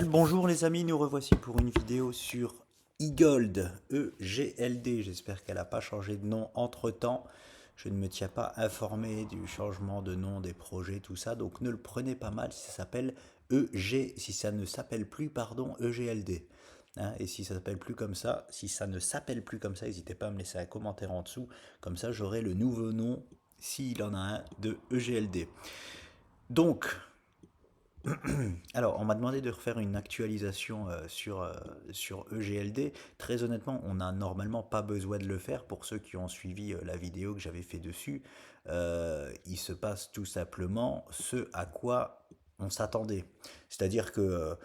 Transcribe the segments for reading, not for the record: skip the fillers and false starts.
Bonjour les amis, nous revoici pour une vidéo sur eGold, E-G-L-D. J'espère qu'elle n'a pas changé de nom entre-temps. Je ne me tiens pas informé du changement de nom des projets, tout ça, donc ne le prenez pas mal si ça s'appelle E-G, si ça ne s'appelle plus, pardon, E-G-L-D. Hein, et si ça s'appelle plus comme ça, si ça ne s'appelle plus comme ça, n'hésitez pas à me laisser un commentaire en dessous, comme ça j'aurai le nouveau nom, s'il en a un, de E-G-L-D. Donc, alors, on m'a demandé de refaire une actualisation sur EGLD. Très honnêtement, on n'a normalement pas besoin de le faire pour ceux qui ont suivi la vidéo que j'avais fait dessus. Il se passe tout simplement ce à quoi on s'attendait. C'est-à-dire que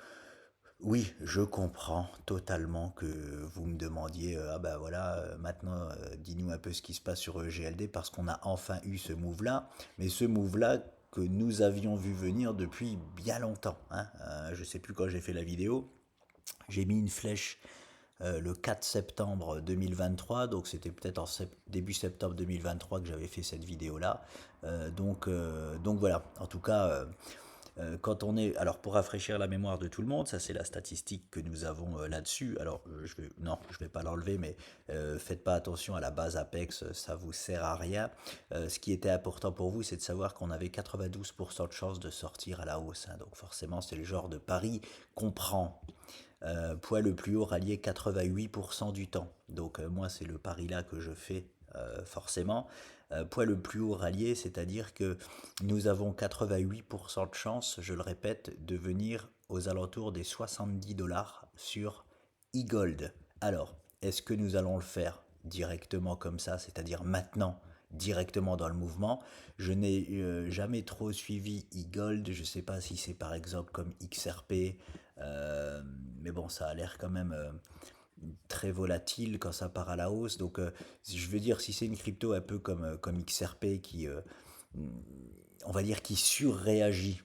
oui, je comprends totalement que vous me demandiez, ah ben voilà, maintenant dis-nous un peu ce qui se passe sur EGLD parce qu'on a enfin eu ce move-là, mais ce move-là que nous avions vu venir depuis bien longtemps. Hein. Je sais plus quand j'ai fait la vidéo, j'ai mis une flèche le 4 septembre 2023, donc c'était peut-être en début septembre 2023 que j'avais fait cette vidéo-là. Donc voilà, en tout cas, quand on est, alors pour rafraîchir la mémoire de tout le monde, ça c'est la statistique que nous avons là-dessus. Alors non, je vais pas l'enlever, mais faites pas attention à la base Apex, ça vous sert à rien. Ce qui était important pour vous, c'est de savoir qu'on avait 92% de chances de sortir à la hausse. Hein. Donc forcément, c'est le genre de pari qu'on prend. Poids le plus haut rallié 88% du temps. Donc moi, c'est le pari là que je fais forcément. Poids le plus haut rallié, c'est-à-dire que nous avons 88% de chance, je le répète, de venir aux alentours des 70 dollars sur eGold. Alors, est-ce que nous allons le faire directement comme ça, c'est-à-dire maintenant, directement dans le mouvement? Je n'ai jamais trop suivi eGold, je ne sais pas si c'est par exemple comme XRP, mais bon, ça a l'air quand même très volatile quand ça part à la hausse. Donc, je veux dire, si c'est une crypto un peu comme XRP qui, on va dire, qui surréagit,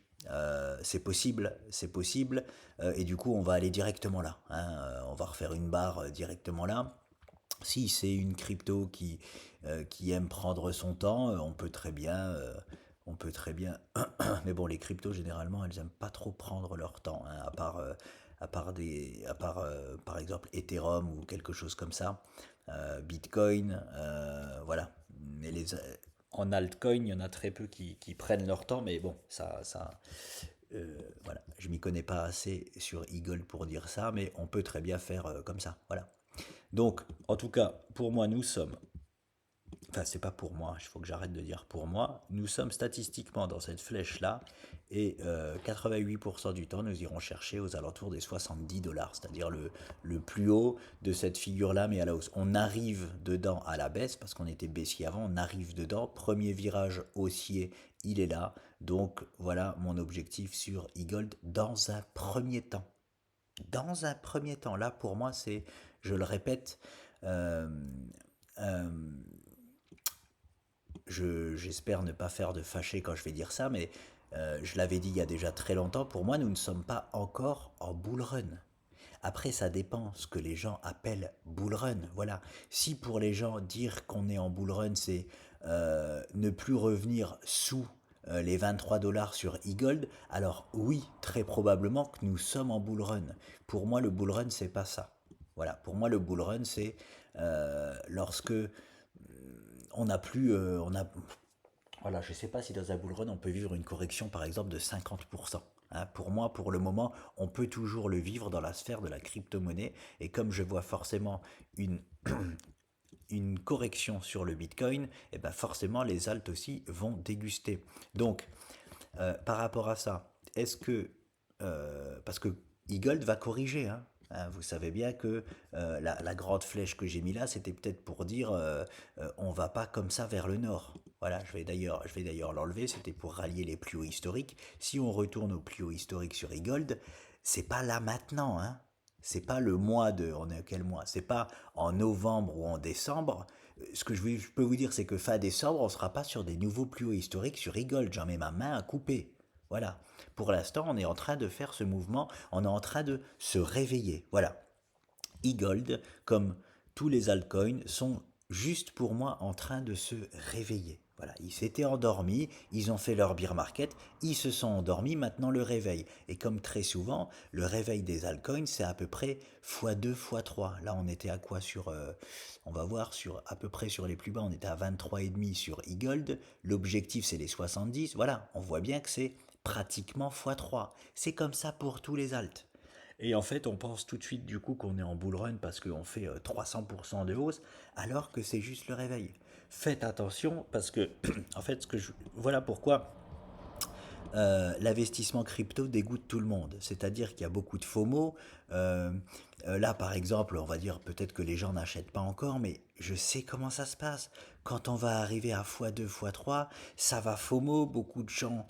c'est possible, c'est possible. Et du coup, on va aller directement là. Hein, on va refaire une barre directement là. Si c'est une crypto qui aime prendre son temps, on peut très bien. Mais bon, les cryptos généralement, elles aiment pas trop prendre leur temps, hein, par exemple Ethereum ou quelque chose comme ça, Bitcoin, voilà. Mais en altcoin, il y en a très peu qui prennent leur temps, mais bon, voilà. Je m'y connais pas assez sur Eagle pour dire ça, mais on peut très bien faire comme ça, voilà. Donc, en tout cas, pour moi, nous sommes, enfin, c'est pas pour moi, il faut que j'arrête de dire pour moi, nous sommes statistiquement dans cette flèche-là, et 88% du temps, nous irons chercher aux alentours des 70 dollars, c'est-à-dire le plus haut de cette figure-là, mais à la hausse. On arrive dedans à la baisse, parce qu'on était baissier avant, on arrive dedans, premier virage haussier, il est là, donc voilà mon objectif sur eGold dans un premier temps. Dans un premier temps, là pour moi c'est, je le répète, euh, euh, j'espère ne pas faire de fâché quand je vais dire ça, mais je l'avais dit il y a déjà très longtemps, pour moi nous ne sommes pas encore en bull run. Après, ça dépend ce que les gens appellent bull run. Voilà. Si pour les gens, dire qu'on est en bull run, c'est ne plus revenir sous les 23 dollars sur eGold, alors oui, très probablement que nous sommes en bull run. Pour moi, le bull run, c'est pas ça. Voilà. Pour moi, le bull run, c'est lorsque on n'a plus, voilà, je ne sais pas si dans un bull run on peut vivre une correction par exemple de 50%. Hein, pour moi, pour le moment, on peut toujours le vivre dans la sphère de la crypto-monnaie. Et comme je vois forcément une, une correction sur le Bitcoin, et ben forcément les alts aussi vont déguster. Donc, par rapport à ça, est-ce que, parce que eGold va corriger, hein, hein, vous savez bien que la grande flèche que j'ai mis là, c'était peut-être pour dire on va pas comme ça vers le nord. Voilà, je vais d'ailleurs l'enlever, c'était pour rallier les plus hauts historiques. Si on retourne aux plus hauts historiques sur eGold, c'est pas là maintenant, hein. C'est pas le mois de, on est à quel mois? C'est pas en novembre ou en décembre. Ce que je peux vous dire, c'est que fin décembre, on ne sera pas sur des nouveaux plus hauts historiques sur eGold. J'en mets ma main à couper. Voilà. Pour l'instant, on est en train de faire ce mouvement, on est en train de se réveiller. Voilà. eGold, comme tous les altcoins, sont juste pour moi en train de se réveiller. Voilà, ils s'étaient endormis, ils ont fait leur beer market, ils se sont endormis, maintenant le réveil. Et comme très souvent, le réveil des altcoins, c'est à peu près x2, x3. Là, on était à quoi sur, on va voir, sur à peu près sur les plus bas, on était à 23,5 sur e-gold. L'objectif, c'est les 70. Voilà, on voit bien que c'est pratiquement x3. C'est comme ça pour tous les alts. Et en fait, on pense tout de suite du coup qu'on est en bull run parce qu'on fait 300% de hausse, alors que c'est juste le réveil. Faites attention parce que, en fait, voilà pourquoi l'investissement crypto dégoûte tout le monde. C'est-à-dire qu'il y a beaucoup de FOMO. Euh, Là, par exemple, on va dire peut-être que les gens n'achètent pas encore, mais je sais comment ça se passe. Quand on va arriver à x2, x3, ça va FOMO. Beaucoup de gens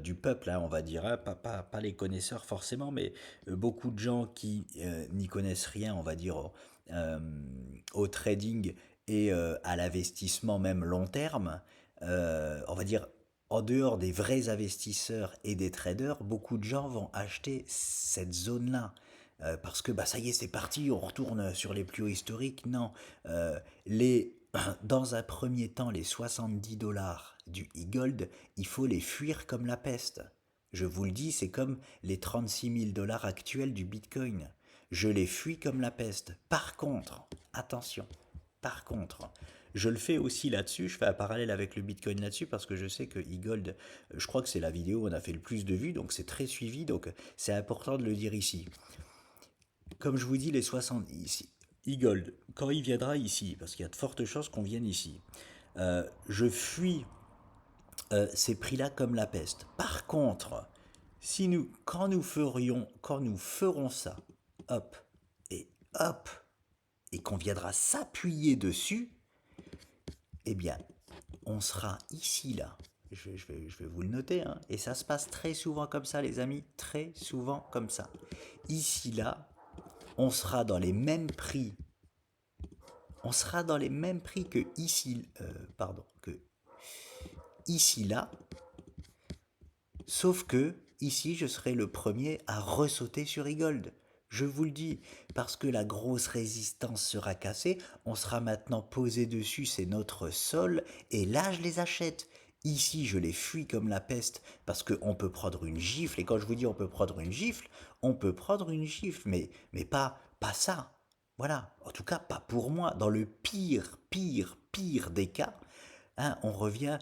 du peuple, hein, on va dire, hein, pas les connaisseurs forcément, mais beaucoup de gens qui n'y connaissent rien, on va dire, euh, au trading et à l'investissement même long terme, on va dire en dehors des vrais investisseurs et des traders, beaucoup de gens vont acheter cette zone-là. Parce que bah, ça y est, c'est parti, on retourne sur les plus hauts historiques. Non, euh, les, dans un premier temps, les 70 dollars du e-gold, il faut les fuir comme la peste. Je vous le dis, c'est comme les 36 000 dollars actuels du Bitcoin. Je les fuis comme la peste. Par contre, attention, par contre, je le fais aussi là-dessus, je fais un parallèle avec le Bitcoin là-dessus parce que je sais que e-gold, je crois que c'est la vidéo où on a fait le plus de vues, donc c'est très suivi, donc c'est important de le dire ici. Comme je vous dis, les 60 ici, e-gold, quand il viendra ici, parce qu'il y a de fortes chances qu'on vienne ici, je fuis ces prix-là comme la peste. Par contre, si nous, quand nous ferons ça, hop, et hop, et qu'on viendra s'appuyer dessus, eh bien, on sera ici, là. Je vais vous le noter, hein. Et ça se passe très souvent comme ça, les amis, très souvent comme ça. Ici, là, on sera dans les mêmes prix. On sera dans les mêmes prix que ici, que ici, là. Sauf que, ici, je serai le premier à ressauter sur e-gold. Je vous le dis, parce que la grosse résistance sera cassée, on sera maintenant posé dessus, c'est notre sol, et là je les achète. Ici, je les fuis comme la peste parce qu'on peut prendre une gifle, et quand je vous dis on peut prendre une gifle, on peut prendre une gifle, mais pas ça. Voilà, en tout cas pas pour moi. Dans le pire des cas, hein, on revient,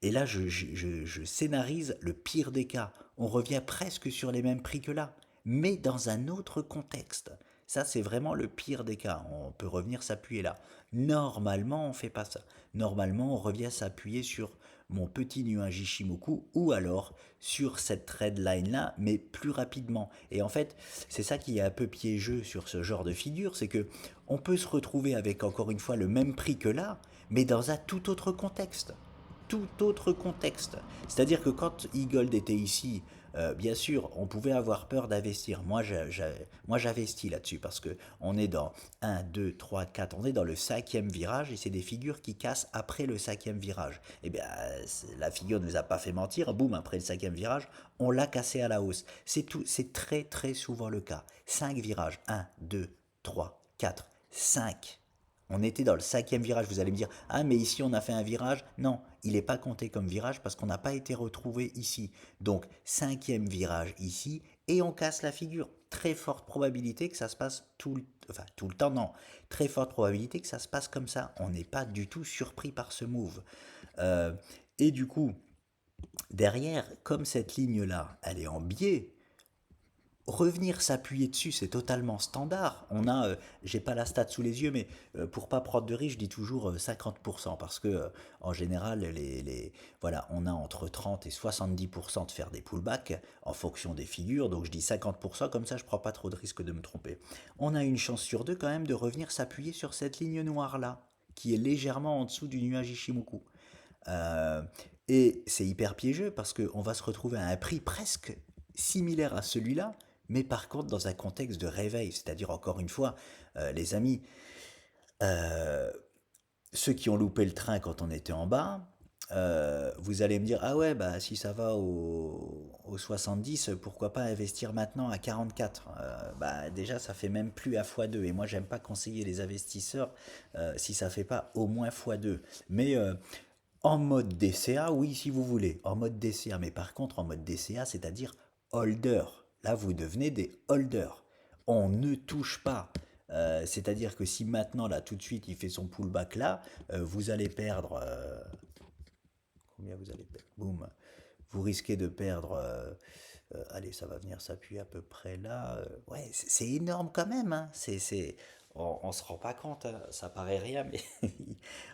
et là je scénarise le pire des cas, on revient presque sur les mêmes prix que là, mais dans un autre contexte. Ça, c'est vraiment le pire des cas. On peut revenir s'appuyer là. Normalement, on fait pas ça. Normalement, on revient s'appuyer sur mon petit nuage Ishimoku ou alors sur cette trade line là, mais plus rapidement. Et en fait, c'est ça qui est un peu piégeux sur ce genre de figure, c'est que on peut se retrouver avec encore une fois le même prix que là, mais dans un tout autre contexte. Tout autre contexte. C'est-à-dire que quand e-gold était ici, bien sûr, on pouvait avoir peur d'investir. Moi, j'investis là-dessus parce que on est dans un, 2, 3, 4. On est dans le cinquième virage et c'est des figures qui cassent après le cinquième virage. Eh bien, la figure ne nous a pas fait mentir. Boum, après le cinquième virage, on l'a cassé à la hausse. C'est tout, c'est très très souvent le cas. 5 virages. Un, 2, 3, 4, 5. On était dans le cinquième virage. Vous allez me dire, ah mais ici on a fait un virage. Non, il n'est pas compté comme virage parce qu'on n'a pas été retrouvé ici. Donc cinquième virage ici et on casse la figure. Très forte probabilité que ça se passe tout le temps, non. Très forte probabilité que ça se passe comme ça. On n'est pas du tout surpris par ce move. Euh, et du coup, derrière, comme cette ligne-là, elle est en biais, revenir s'appuyer dessus, c'est totalement standard. J'ai pas la stat sous les yeux, mais pour pas prendre de risque, je dis toujours 50% parce que en général, voilà, on a entre 30 et 70% de faire des pullbacks en fonction des figures. Donc je dis 50%, comme ça je prends pas trop de risque de me tromper. On a une chance sur deux quand même de revenir s'appuyer sur cette ligne noire là, qui est légèrement en dessous du nuage Ishimoku. Euh, et c'est hyper piégeux parce qu'on va se retrouver à un prix presque similaire à celui-là, mais par contre dans un contexte de réveil. C'est-à-dire, encore une fois, les amis, euh, ceux qui ont loupé le train quand on était en bas, Vous allez me dire, ah ouais, bah si ça va au 70, pourquoi pas investir maintenant à 44? Bah déjà, ça fait même plus à x2. Et moi, j'aime pas conseiller les investisseurs si ça fait pas au moins x2. Mais en mode DCA, oui, si vous voulez, en mode DCA. Mais par contre, en mode DCA, c'est-à-dire holder. Là, vous devenez des holders. On ne touche pas. C'est-à-dire que si maintenant, là, tout de suite, il fait son pullback là, vous allez perdre. Combien vous allez perdre? Boum. Vous risquez de perdre. Allez, ça va venir s'appuyer à peu près là. Ouais, c'est énorme quand même, hein. On se rend pas compte, hein. Ça paraît rien, mais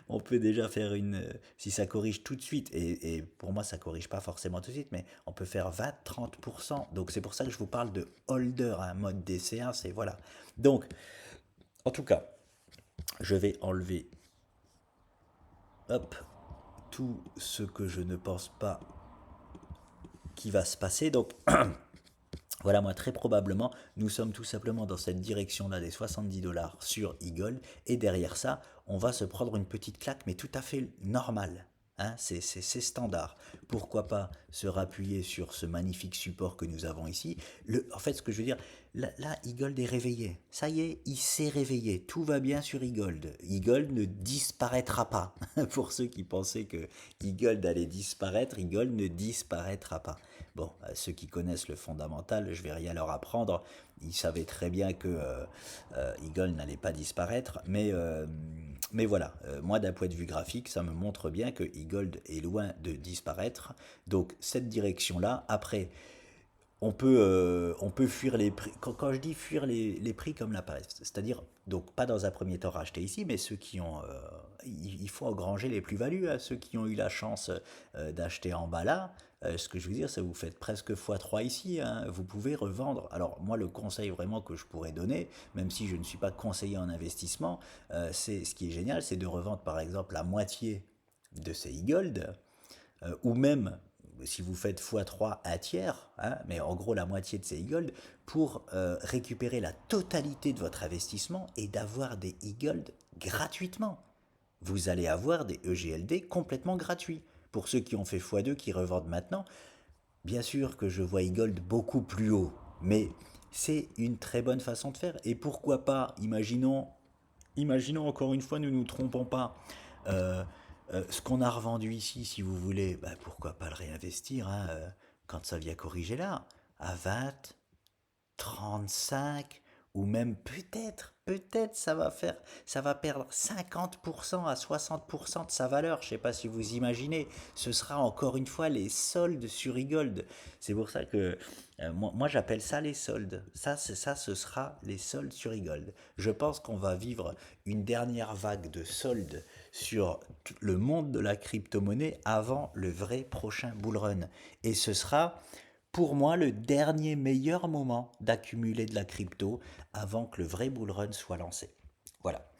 on peut déjà faire une. Si ça corrige tout de suite, et pour moi ça corrige pas forcément tout de suite, mais on peut faire 20-30%. Donc c'est pour ça que je vous parle de holder, un mode DC1, c'est voilà. Donc, en tout cas, je vais enlever, hop, tout ce que je ne pense pas qui va se passer. Donc, voilà, moi, très probablement, nous sommes tout simplement dans cette direction-là des 70 $ sur Eagle. Et derrière ça, on va se prendre une petite claque, mais tout à fait normale. Hein, c'est standard. Pourquoi pas se rappuyer sur ce magnifique support que nous avons ici. En fait, ce que je veux dire, là, Eagle est réveillé. Ça y est, il s'est réveillé. Tout va bien sur Eagle. Eagle ne disparaîtra pas. Pour ceux qui pensaient que Eagle allait disparaître, Eagle ne disparaîtra pas. Bon, ceux qui connaissent le fondamental, je vais rien leur apprendre. Ils savaient très bien que Eagle n'allait pas disparaître, mais voilà. Moi, d'un point de vue graphique, ça me montre bien que Eagle est loin de disparaître. Donc, cette direction-là, après, on peut fuir les prix. Quand je dis fuir les prix comme la paresse, c'est-à-dire, donc pas dans un premier temps racheter ici, mais ceux qui ont. Il faut engranger les plus-values à ceux qui ont eu la chance d'acheter en bas là. Ce que je veux dire, c'est que vous faites presque x3 ici, hein. Vous pouvez revendre. Alors, moi, le conseil vraiment que je pourrais donner, même si je ne suis pas conseiller en investissement, c'est ce qui est génial, c'est de revendre par exemple la moitié de ces e-gold ou même si vous faites x3 un tiers, hein, mais en gros la moitié de ces e-gold, pour récupérer la totalité de votre investissement et d'avoir des e-gold gratuitement. Vous allez avoir des EGLD complètement gratuits. Pour ceux qui ont fait x2 qui revendent maintenant, bien sûr que je vois e-gold beaucoup plus haut, mais c'est une très bonne façon de faire. Et pourquoi pas, imaginons encore une fois, ne nous trompons pas, euh, ce qu'on a revendu ici, si vous voulez, bah, pourquoi pas le réinvestir hein, quand ça vient corriger là, à 20, 35, ou même peut-être ça va perdre 50% à 60% de sa valeur. Je ne sais pas si vous imaginez, ce sera encore une fois les soldes sur e-gold. C'est pour ça que moi j'appelle ça les soldes. Ça, ce sera les soldes sur e-gold. Je pense qu'on va vivre une dernière vague de soldes sur le monde de la crypto-monnaie avant le vrai prochain bull run. Et ce sera pour moi le dernier meilleur moment d'accumuler de la crypto avant que le vrai bull run soit lancé. Voilà.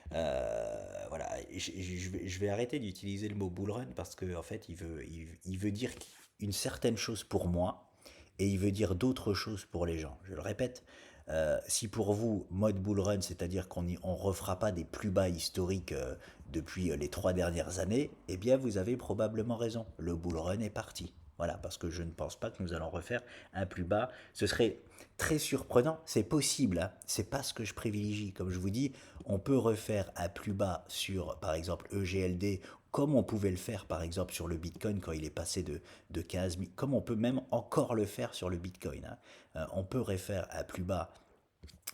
Voilà. Je vais arrêter d'utiliser le mot bull run parce qu'en en fait, il veut dire une certaine chose pour moi et il veut dire d'autres choses pour les gens. Je le répète, si pour vous, mode bull run, c'est-à-dire qu'on ne refera pas des plus bas historiques depuis les 3 dernières années, eh bien vous avez probablement raison. Le bull run est parti. Voilà, parce que je ne pense pas que nous allons refaire un plus bas. Ce serait très surprenant, c'est possible, hein. C'est pas ce que je privilégie. Comme je vous dis, on peut refaire un plus bas sur, par exemple, EGLD, comme on pouvait le faire, par exemple, sur le Bitcoin quand il est passé de 15 000, comme on peut même encore le faire sur le Bitcoin, hein. On peut refaire un plus bas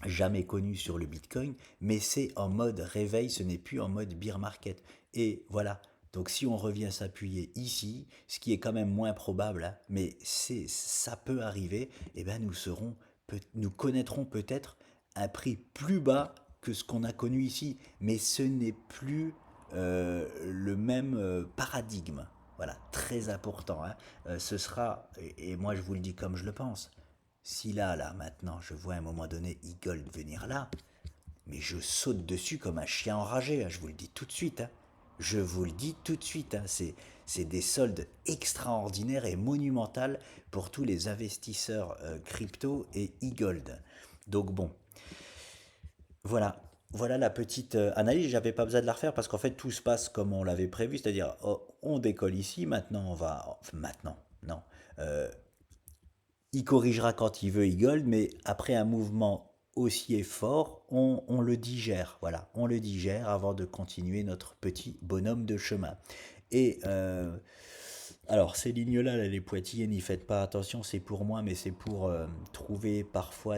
jamais connu sur le Bitcoin, mais c'est en mode réveil, ce n'est plus en mode bear market. Et voilà. Donc si on revient s'appuyer ici, ce qui est quand même moins probable, hein, mais ça peut arriver, eh ben nous connaîtrons peut-être un prix plus bas que ce qu'on a connu ici, mais ce n'est plus le même paradigme. Voilà, très important, hein. Ce sera, et moi je vous le dis comme je le pense, si là, maintenant, je vois à un moment donné Eagle venir là, mais je saute dessus comme un chien enragé, hein, je vous le dis tout de suite, hein. Je vous le dis tout de suite, hein, c'est des soldes extraordinaires et monumentales pour tous les investisseurs crypto et e-gold. Donc bon, voilà. voilà la petite analyse. J'avais pas besoin de la refaire parce qu'en fait tout se passe comme on l'avait prévu, c'est-à-dire oh, on décolle ici, maintenant on va, enfin, maintenant, non. Euh, il corrigera quand il veut, il gold, mais après un mouvement haussier fort, on le digère, voilà, on le digère avant de continuer notre petit bonhomme de chemin. Et alors ces lignes-là, là, les pointillés, n'y faites pas attention, c'est pour moi, mais c'est pour trouver parfois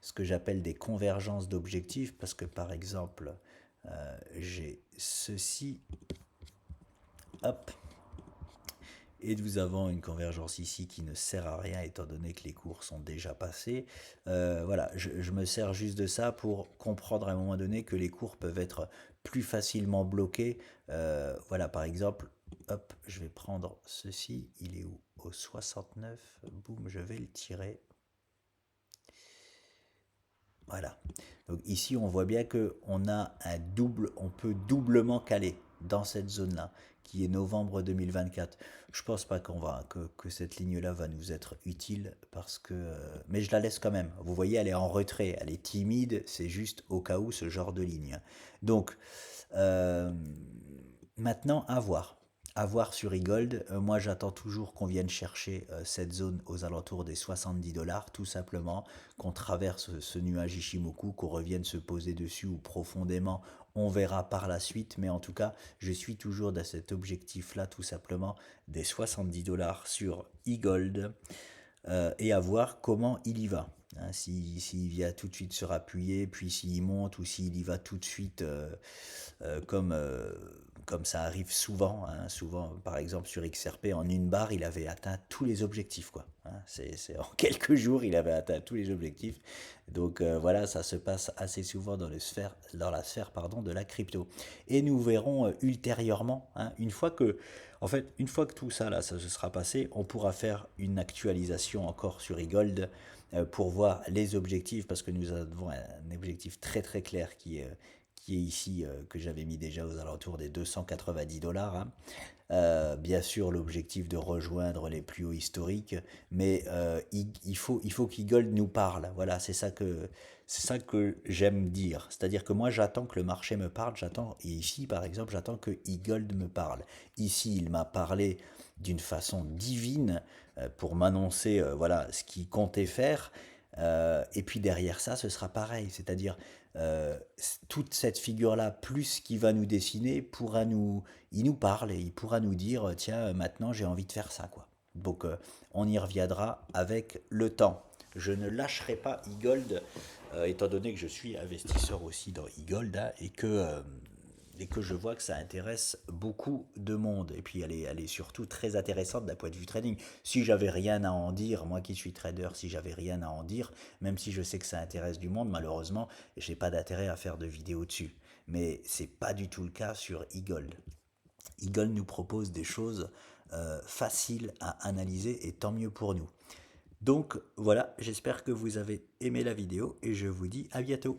ce que j'appelle des convergences d'objectifs, parce que par exemple, j'ai ceci, hop, et nous avons une convergence ici qui ne sert à rien étant donné que les cours sont déjà passés. Voilà, je me sers juste de ça pour comprendre à un moment donné que les cours peuvent être plus facilement bloqués. Voilà, par exemple, hop, je vais prendre ceci, il est où? Au 69, boum, je vais le tirer. Voilà. Donc ici, on voit bien que on a un double, on peut doublement caler dans cette zone-là, qui est novembre 2024. Je pense pas que cette ligne-là va nous être utile parce que, mais je la laisse quand même. Vous voyez, elle est en retrait, elle est timide. C'est juste au cas où ce genre de ligne. Donc euh, maintenant, à voir. À voir sur eGold. Moi, j'attends toujours qu'on vienne chercher cette zone aux alentours des 70 dollars, tout simplement, qu'on traverse ce nuage Ishimoku, qu'on revienne se poser dessus ou profondément. On verra par la suite, mais en tout cas, je suis toujours dans cet objectif-là, tout simplement, des 70 dollars sur eGold et à voir comment il y va. Hein, s'il vient tout de suite se rappuyer, puis s'il monte ou s'il y va tout de suite euh, comme, euh, comme ça arrive souvent. Hein, souvent, par exemple, sur XRP, en une barre, il avait atteint tous les objectifs. Quoi. Hein, en quelques jours, il avait atteint tous les objectifs. Donc voilà, ça se passe assez souvent dans la sphère pardon, de la crypto. Et nous verrons ultérieurement, hein, une fois que tout ça, là, ça se sera passé, on pourra faire une actualisation encore sur eGold pour voir les objectifs, parce que nous avons un objectif très très clair qui est ici, que j'avais mis déjà aux alentours des 290 dollars. Hein. Bien sûr, l'objectif de rejoindre les plus hauts historiques, mais il faut qu'Eagle nous parle. Voilà, c'est ça que j'aime dire. C'est-à-dire que moi, j'attends que le marché me parle. Et ici, par exemple, j'attends que Eagle me parle. Ici, il m'a parlé d'une façon divine pour m'annoncer voilà, ce qu'il comptait faire. Et puis derrière ça, ce sera pareil. C'est-à-dire, euh, toute cette figure-là, plus qui va nous dessiner, il nous parle et il pourra nous dire, tiens, maintenant j'ai envie de faire ça, quoi. Donc on y reviendra avec le temps. Je ne lâcherai pas eGold, étant donné que je suis investisseur aussi dans eGold hein, et que je vois que ça intéresse beaucoup de monde. Et puis elle est surtout très intéressante d'un point de vue trading. Si j'avais rien à en dire, moi qui suis trader, si j'avais rien à en dire, même si je sais que ça intéresse du monde, malheureusement, j'ai pas d'intérêt à faire de vidéos dessus. Mais c'est pas du tout le cas sur eGold. eGold nous propose des choses faciles à analyser et tant mieux pour nous. Donc voilà, j'espère que vous avez aimé la vidéo et je vous dis à bientôt.